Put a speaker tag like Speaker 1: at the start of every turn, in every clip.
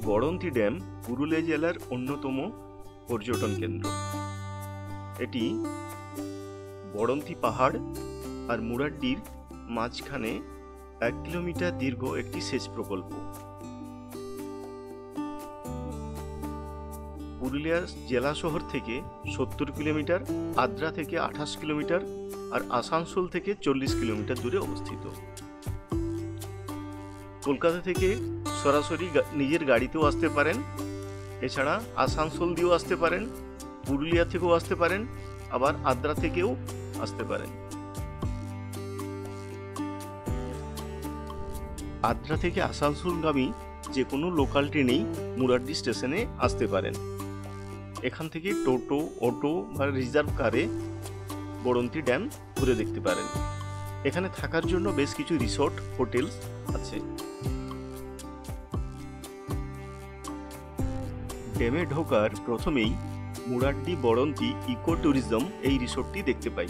Speaker 1: Baranti dam Purulia জেলার অন্যতম পর্যটন কেন্দ্র। এটি বড়ন্তি পাহাড় আর মুরাড্ডির মাঝখানে 1 কিলোমিটার দীর্ঘ একটি সেচ প্রকল্প। পুরুলিয়া জেলা শহর থেকে 70 কিলোমিটার, আদ্রা থেকে 28 কিলোমিটার আর আসানসোল থেকে 40 কিলোমিটার দূরে অবস্থিত। কলকাতা থেকে সরাসরি নিজের গাড়িতেও আসতে পারেন, এছাড়া আসানসোল দিয়েও আসতে পারেন, পুরুলিয়া থেকেও আসতে পারেন, আবার আদ্রা থেকেও আসতে পারেন। আদ্রা থেকে আসানসোলগামী যে কোনো লোকাল ট্রেনেই মুরাড্ডি স্টেশনে আসতে পারেন। এখান থেকে টোটো, অটো বা রিজার্ভ কারে বড়ন্তি ড্যাম ঘুরে দেখতে পারেন। এখানে থাকার জন্য বেশ কিছু রিসোর্ট, হোটেলস আছে। ড্যামে ঢোকার প্রথমেই মুরাড্ডি বড়ন্তি ইকো ট্যুরিজম এই রিসোর্টটি দেখতে পাই।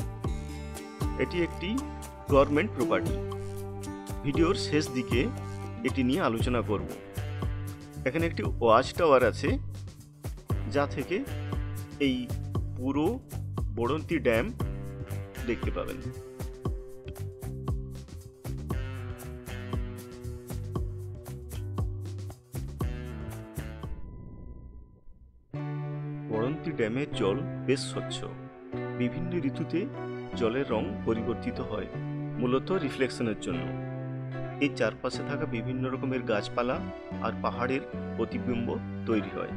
Speaker 1: এটি একটি গভর্নমেন্ট প্রপার্টি। ভিডিওর শেষ দিকে এটি নিয়ে আলোচনা করব। এখানে একটি ওয়াচ টাওয়ার আছে, যা থেকে এই পুরো বড়ন্তি ড্যাম দেখতে পাবেন। বড়ন্তি ড্যামের জল বেশ স্বচ্ছ। বিভিন্ন ঋতুতে জলের রং পরিবর্তিত হয়, মূলত রিফ্লেকশনের জন্য। এর চারপাশে থাকা বিভিন্ন রকমের গাছপালা আর পাহাড়ের প্রতিবিম্ব তৈরি হয়।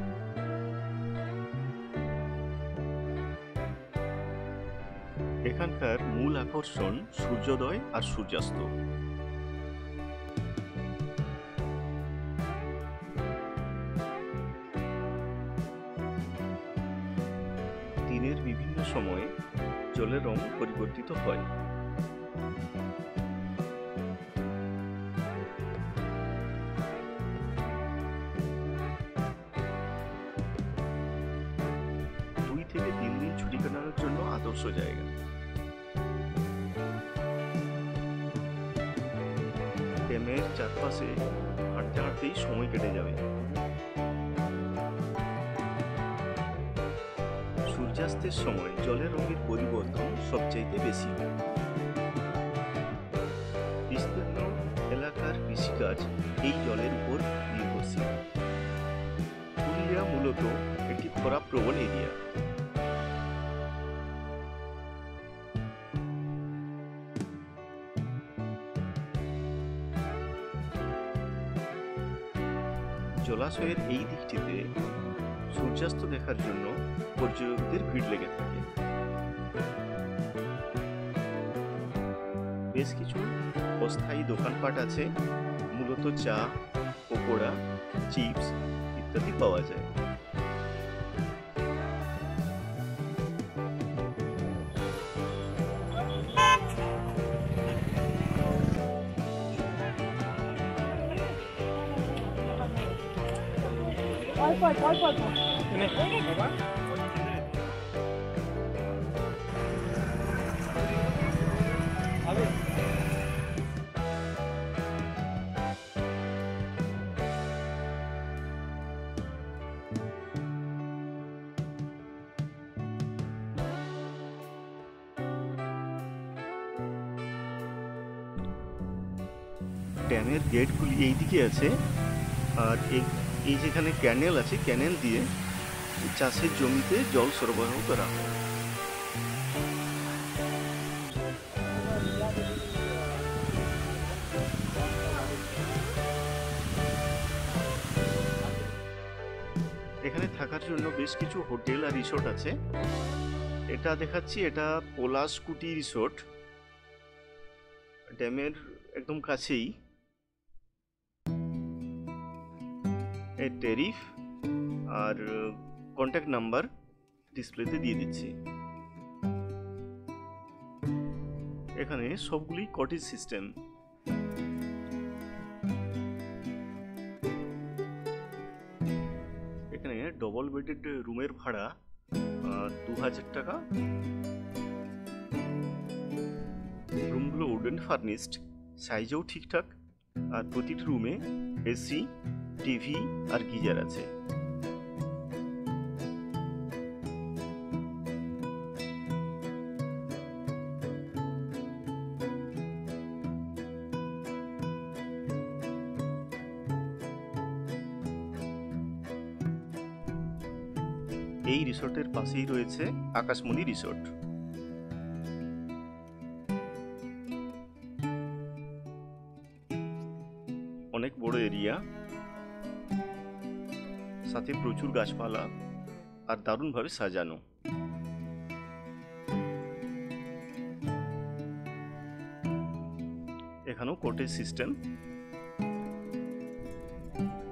Speaker 1: এখানকার মূল আকর্ষণ সূর্যোদয় আর সূর্যাস্ত। দিনের বিভিন্ন সময়ে জলের রং পরিবর্তিত হয়। থেকে 3 দিন ছুটি কাটানোর জন্য আদর্শ জায়গা। ড্যামের চারপাশে হাঁটতে হাঁটতেই সময় কেটে যাবে। সূর্যাস্তের সময় জলের রঙের পরিবর্তন সবচাইতে বেশি। বিস্তীর্ণ এলাকার কৃষিকাজ এই জলের উপর নির্ভরশীল। পুরুলিয়া মূলত একটি খরাপ্রবণ এরিয়া। জলাশয়ের এই দিকটিতে সূর্যাস্ত দেখার জন্য পর্যটকদের ভিড় লেগে থাকে। বেশ কিছু অস্থায়ী দোকানপাট আছে, মূলত চা, পকোড়া, চিপস ইত্যাদি পাওয়া যায়। ড্যামের গেটগুলি এই দিকে আছে, আর এই যেখানে ক্যানেল আছে, ক্যানেল দিয়ে চাষের জমিতে জল সরবরাহ করা হয়। এখানে থাকার জন্য বেশ কিছু হোটেল আর রিসোর্ট আছে। এটা দেখাচ্ছি, এটা পলাশকুটি রিসোর্ট, ড্যামের একদম কাছেই। এর ট্যারিফ আর কন্ট্যাক্ট নাম্বার ডিসপ্লেতে দিয়ে দিচ্ছি। এখানে সবগুলি কটেজ সিস্টেম। এখানে ডবল বেডেড রুমের ভাড়া 2000 টাকা। রুমগুলো উডেন ফার্নিশড, সাইজেও ঠিকঠাক, আর প্রতিটি রুমে এসি, টিভি আর গিজার আছে। এই রিসোর্টের পাশেই রয়েছে আকাশমণি রিসোর্ট। অনেক বড় এরিয়া, সাথে প্রচুর গাছপালা আর দারুণভাবে সাজানো। এখানেও কটেজ সিস্টেম।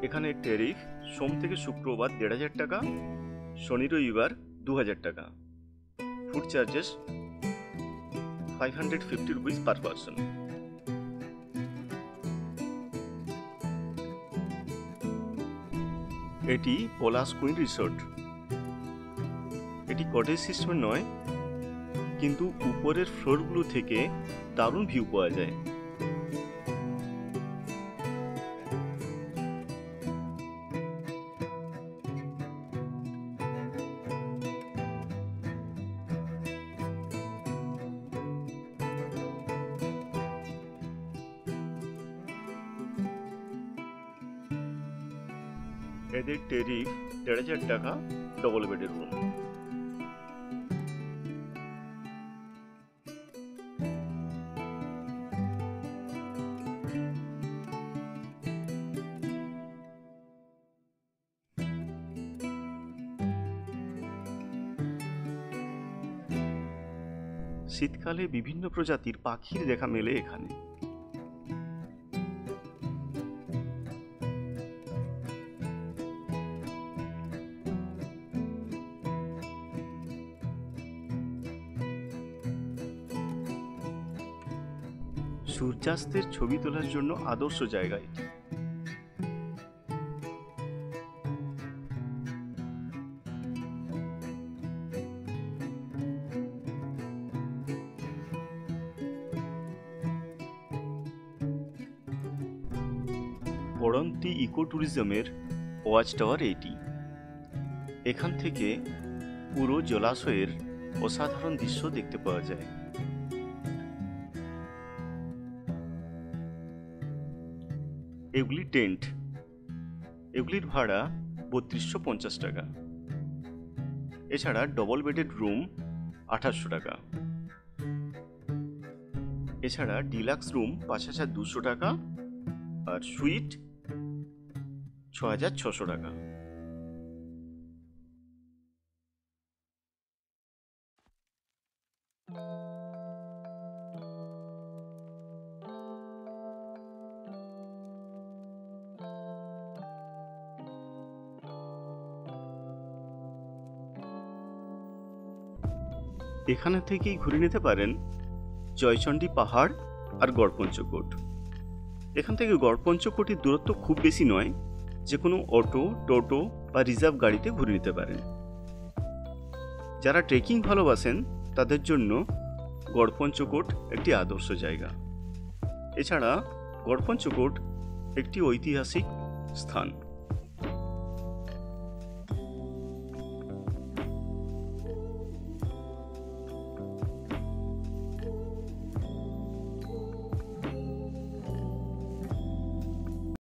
Speaker 1: এখানে ট্যারিফ সোম থেকে শুক্রবার ১,৫০০ টাকা, শনি রবিবার ২,০০০ টাকা। Food charges 550 rupees per person. এটি পলাশ কুইন রিসোর্ট। এটি কটেজ সিস্টেম নয়, কিন্তু উপরের ফ্লোরগুলো থেকে দারুণ ভিউ পাওয়া যায়। এদের ট্যারিফ ১,৫০০ টাকা, ডবল বেডের রুম। শীতকালে বিভিন্ন প্রজাতির পাখির দেখা মেলে এখানে। সূর্যাস্তের ছবি তোলার জন্য আদর্শ জায়গা এটি। বড়ন্তি ইকো ট্যুরিজমের ওয়াচ টাওয়ার এটি। এখান থেকে পুরো জলাশয়ের অসাধারণ দৃশ্য দেখতে পাওয়া যায়। এগুলি টেন্ট, এগুলির ভাড়া ৩২৫০ টাকা। এছাড়া ডবল বেডেড রুম ২৮০০ টাকা। এছাড়া ডিলাক্স রুম ৫,২০০ টাকা আর সুইট ৬,৬০০ টাকা। এখানে থেকেই ঘুরে নিতে পারেন জয়চণ্ডী পাহাড় আর গড়পঞ্চকোট। এখান থেকে গড়পঞ্চকোটের দূরত্ব খুব বেশি নয়, যে কোনো অটো, টোটো বা রিজার্ভ গাড়িতে ঘুরে নিতে পারেন। যারা ট্রেকিং ভালোবাসেন তাদের জন্য গড়পঞ্চকোট একটি আদর্শ জায়গা। এছাড়া গড়পঞ্চকোট একটি ঐতিহাসিক স্থান।